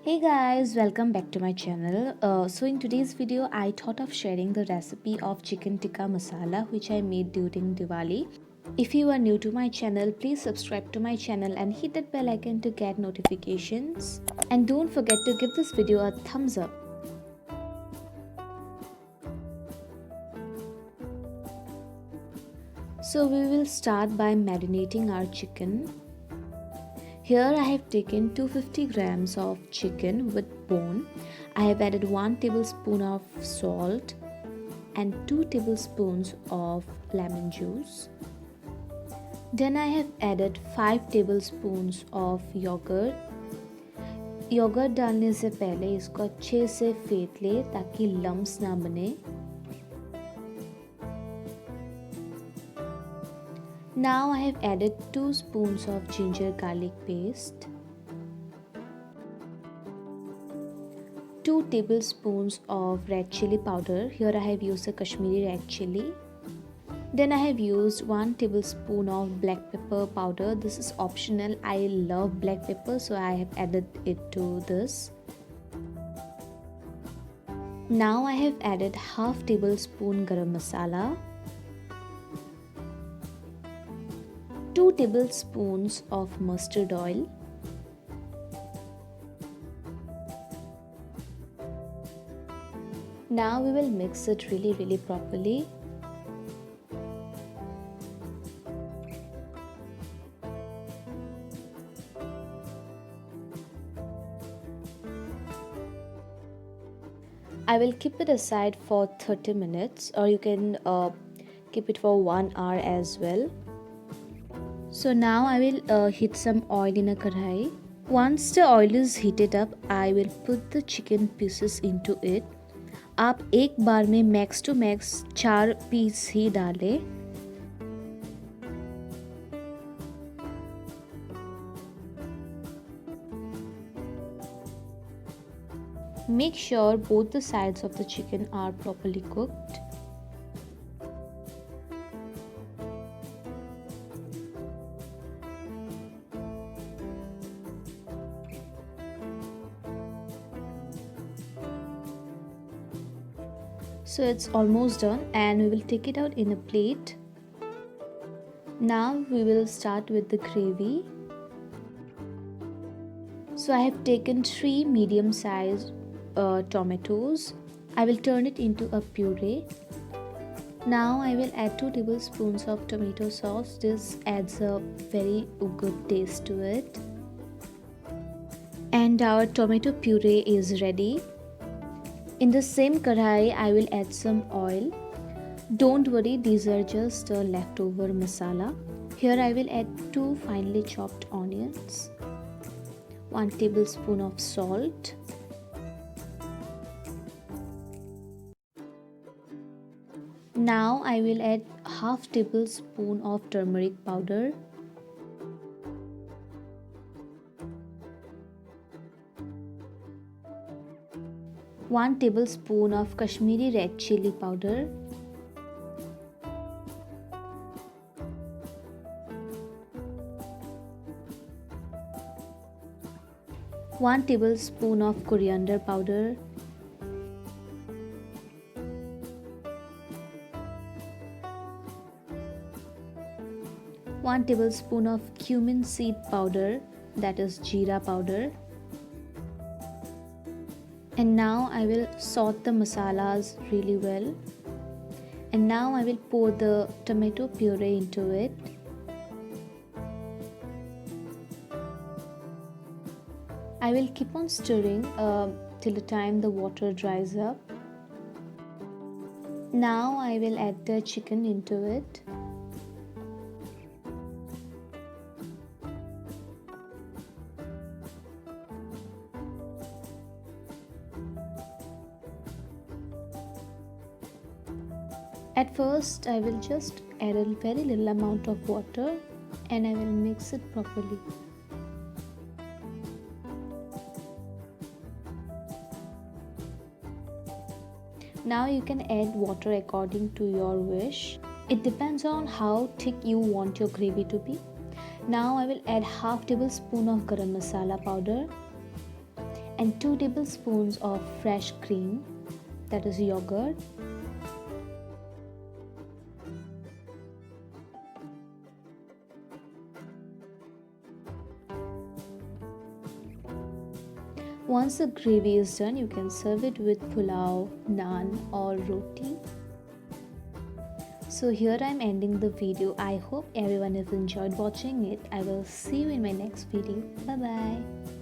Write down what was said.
Hey guys, welcome back to my channel. So in today's video, I thought of sharing the recipe of chicken tikka masala which I made during Diwali. If you are new to my channel, please subscribe to my channel and hit that bell icon to get notifications. And don't forget to give this video a thumbs up. So we will start by marinating our chicken. Here I have taken 250 grams of chicken with bone. I have added 1 tablespoon of salt and 2 tablespoons of lemon juice. Then I have added 5 tablespoons of yogurt. Yogurt डालने से पहले इसको अच्छे से फेंट ले ताकि lumps ना बने. Now I have added 2 spoons of ginger garlic paste, 2 tablespoons of red chili powder. Here I have used a Kashmiri red chili. Then I have used 1 tablespoon of black pepper powder. This is optional. I love black pepper, so I have added it to this. Now I have added half tablespoon garam masala, 2 tablespoons of mustard oil, now we will mix it really properly. I will keep it aside for 30 minutes, or you can keep it for 1 hour as well. So now I will heat some oil in a kadhai. Once the oil is heated up, I will put the chicken pieces into it. आप एक बार में max to max 4 piece ही डालें. Make sure both the sides of the chicken are properly cooked. So it's almost done and we will take it out in a plate. Now we will start with the gravy. So I have taken 3 medium sized tomatoes. I will turn it into a puree. Now I will add 2 tablespoons of tomato sauce. This adds a very good taste to it. And our tomato puree is ready. In the same kadhai, I will add some oil. Don't worry, these are just leftover masala. Here I will add 2 finely chopped onions, 1 tablespoon of salt, now I will add half tablespoon of turmeric powder, one tablespoon of Kashmiri red chili powder, one tablespoon of coriander powder, one tablespoon of cumin seed powder, that is jeera powder. And now I will sort the masalas really well. And now I will pour the tomato puree into it. I will keep on stirring till the time the water dries up. Now I will add the chicken into it. At first, I will just add a very little amount of water and I will mix it properly. Now you can add water according to your wish. It depends on how thick you want your gravy to be. Now I will add half tablespoon of garam masala powder and 2 tablespoons of fresh cream, that is yogurt. Once the gravy is done, you can serve it with pulao, naan or roti. So here I'm ending the video. I hope everyone has enjoyed watching it. I will see you in my next video. Bye bye.